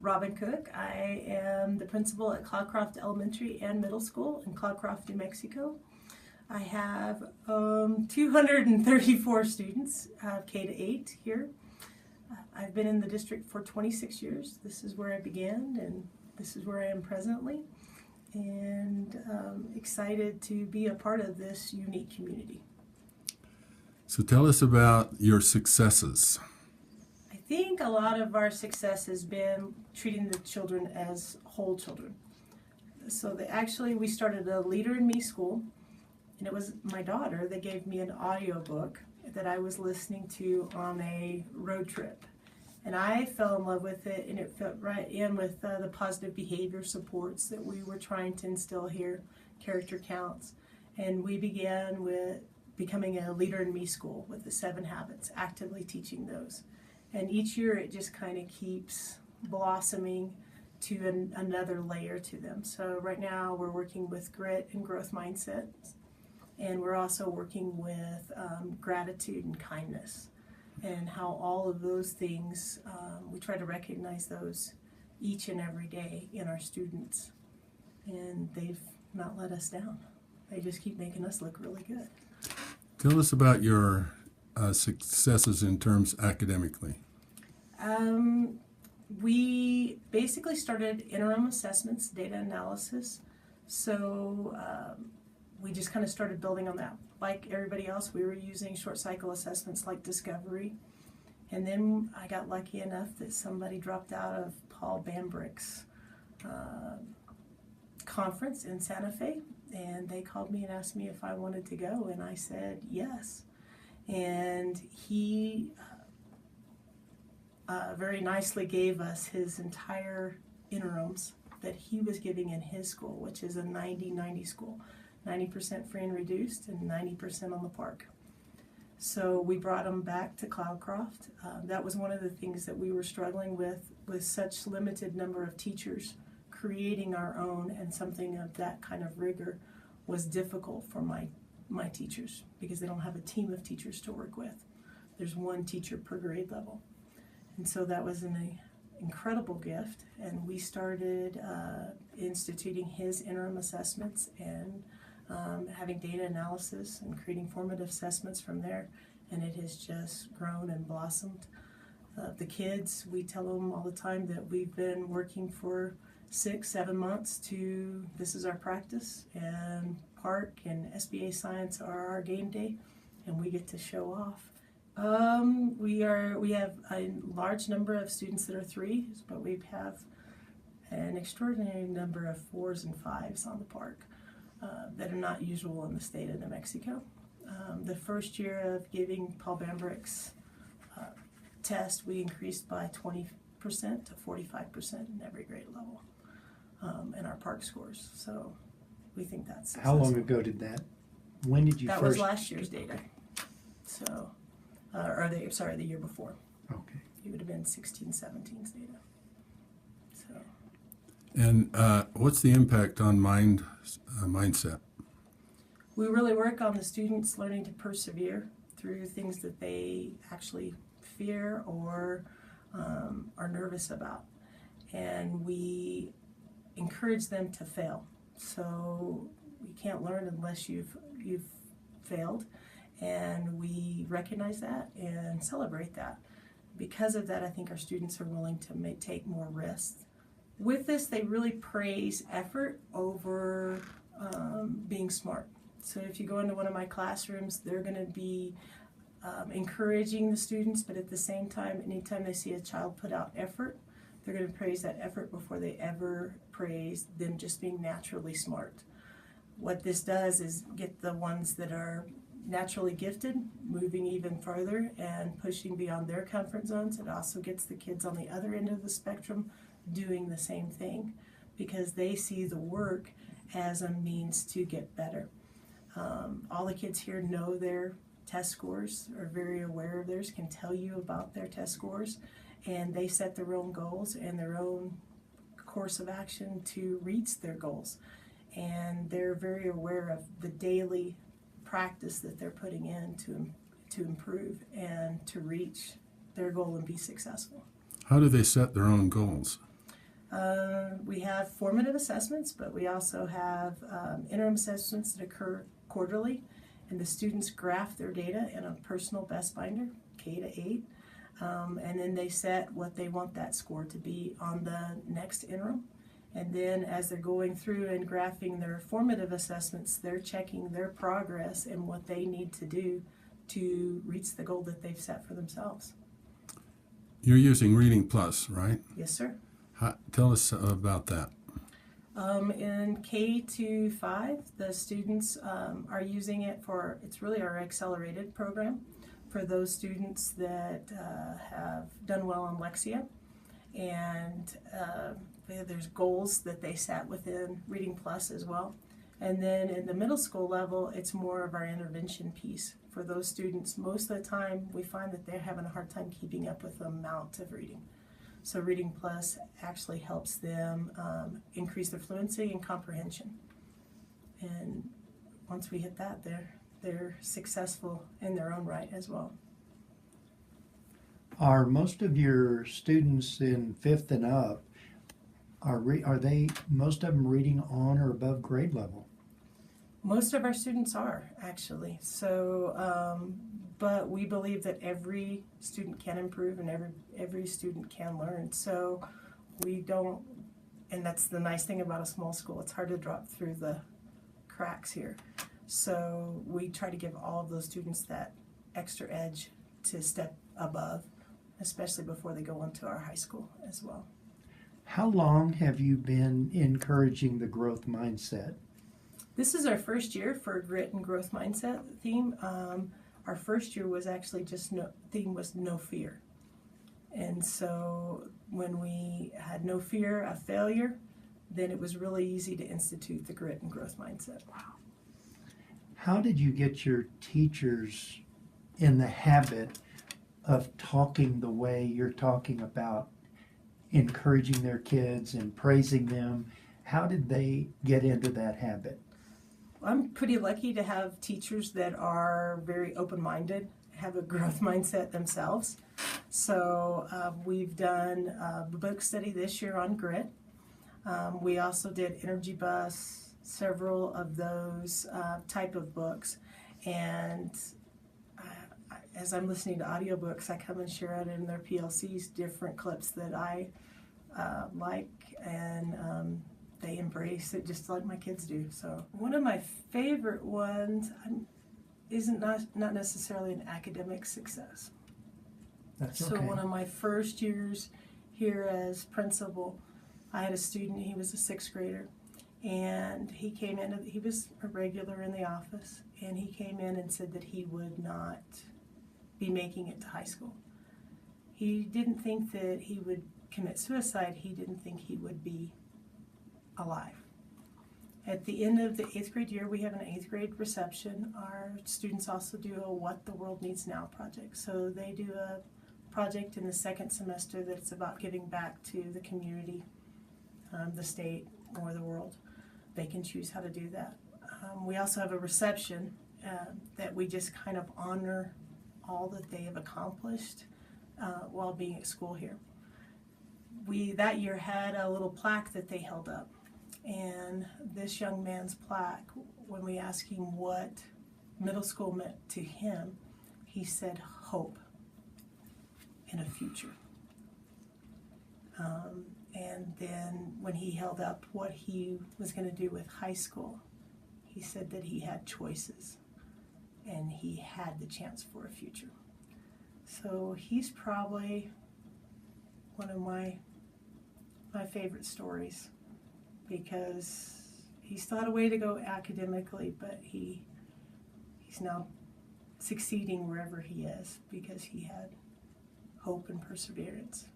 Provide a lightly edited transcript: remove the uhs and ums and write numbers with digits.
Robin Cook. I am the principal at Cloudcroft Elementary and Middle School in Cloudcroft, New Mexico. I have 234 students, K to 8 here. I've been in the district for 26 years. This is where I began, and this is where I am presently, and excited to be a part of this unique community. So tell us about your successes. I think a lot of our success has been treating the children as whole children. So we started a Leader in Me school, and it was my daughter that gave me an audiobook that I was listening to on a road trip. And I fell in love with it, and it fit right in with the positive behavior supports that we were trying to instill here, character counts. And we began with becoming a Leader in Me school with the 7 habits, actively teaching those. And each year it just kind of keeps blossoming to another layer to them. So right now we're working with grit and growth mindsets, and we're also working with gratitude and kindness, and how all of those things, we try to recognize those each and every day in our students, and they've not let us down. They just keep making us look really good. Tell us about your successes in terms academically. We basically started interim assessments, data analysis. So we just kind of started building on that. Like everybody else, we were using short cycle assessments like Discovery. And then I got lucky enough that somebody dropped out of Paul Bambrick's conference in Santa Fe, and they called me and asked me if I wanted to go, and I said yes. And he very nicely gave us his entire interims that he was giving in his school, which is a 90-90 school, 90% free and reduced and 90% on the park. So we brought him back to Cloudcroft. That was one of the things that we were struggling with such limited number of teachers. Creating our own and something of that kind of rigor was difficult for my teachers, because they don't have a team of teachers to work with. There's one teacher per grade level. And so that was an incredible gift, and we started instituting his interim assessments and having data analysis and creating formative assessments from there, and it has just grown and blossomed. The kids, we tell them all the time that we've been working for 6-7 months to, this is our practice, and park and SBA science are our game day, and we get to show off. We have a large number of students that are 3s, but we have an extraordinary number of 4s and 5s on the park that are not usual in the state of New Mexico. The first year of giving Paul Bambrick's test, we increased by 20% to 45% in every grade level in our park scores. So we think that's successful. How long ago did that? When did you That first? was last year's data. So, the year before. Okay. It would have been 16-17's data. So. And what's the impact on mindset? We really work on the students learning to persevere through things that they actually fear or are nervous about. And we encourage them to fail. So you can't learn unless you've failed. And we recognize that and celebrate that. Because of that, I think our students are willing to take more risks. With this, they really praise effort over being smart. So if you go into one of my classrooms, they're going to be encouraging the students, but at the same time, anytime they see a child put out effort, they're going to praise that effort before they ever praise them just being naturally smart. What this does is get the ones that are naturally gifted moving even further and pushing beyond their comfort zones. It also gets the kids on the other end of the spectrum doing the same thing, because they see the work as a means to get better. All the kids here know their test scores, are very aware of theirs, can tell you about their test scores, and they set their own goals and their own course of action to reach their goals. And they're very aware of the daily practice that they're putting in to improve and to reach their goal and be successful. How do they set their own goals? We have formative assessments, but we also have interim assessments that occur quarterly, and the students graph their data in a personal best binder, K to 8, and then they set what they want that score to be on the next interim. And then as they're going through and graphing their formative assessments, they're checking their progress and what they need to do to reach the goal that they've set for themselves. You're using Reading Plus, right? Yes, sir. Tell us about that. In K to 5, the students are using it for, it's really our accelerated program for those students that have done well on Lexia. And there's goals that they set within Reading Plus as well. And then in the middle school level, it's more of our intervention piece. For those students, most of the time we find that they're having a hard time keeping up with the amount of reading. So Reading Plus actually helps them increase their fluency and comprehension. And once we hit that, they're successful in their own right as well. Are most of your students in 5th and up, are they most of them reading on or above grade level? Most of our students are, actually. So, but we believe that every student can improve and every student can learn. So we don't, and that's the nice thing about a small school, it's hard to drop through the cracks here. So we try to give all of those students that extra edge to step above, especially before they go on to our high school as well. How long have you been encouraging the growth mindset? This is our first year for grit and growth mindset theme. Our first year was actually just theme was no fear. And so when we had no fear of failure, then it was really easy to institute the grit and growth mindset. Wow. How did you get your teachers in the habit of talking the way you're talking about, encouraging their kids and praising them? How did they get into that habit? I'm pretty lucky to have teachers that are very open-minded, have a growth mindset themselves. So we've done a book study this year on grit. We also did Energy Bus, several of those type of books. And as I'm listening to audiobooks, I come and share it in their PLCs, different clips that I like, and they embrace it just like my kids do. So one of my favorite ones isn't not necessarily an academic success. That's So okay. one of my first years here as principal, I had a student, he was a 6th grader, and he came in, he was a regular in the office, and he came in and said that he would not be making it to high school. He didn't think that he would commit suicide. He didn't think he would be alive. At the end of the 8th grade year, we have an 8th grade reception. Our students also do a What the World Needs Now project. So they do a project in the 2nd semester that's about giving back to the community, the state, or the world. They can choose how to do that. We also have a reception that we just kind of honor all that they have accomplished while being at school here. We that year had a little plaque that they held up, and this young man's plaque, when we asked him what middle school meant to him, he said hope and a future. And then when he held up what he was going to do with high school, he said that he had choices and he had the chance for a future. So he's probably one of my favorite stories, because he still had a way to go academically, but he's now succeeding wherever he is because he had hope and perseverance.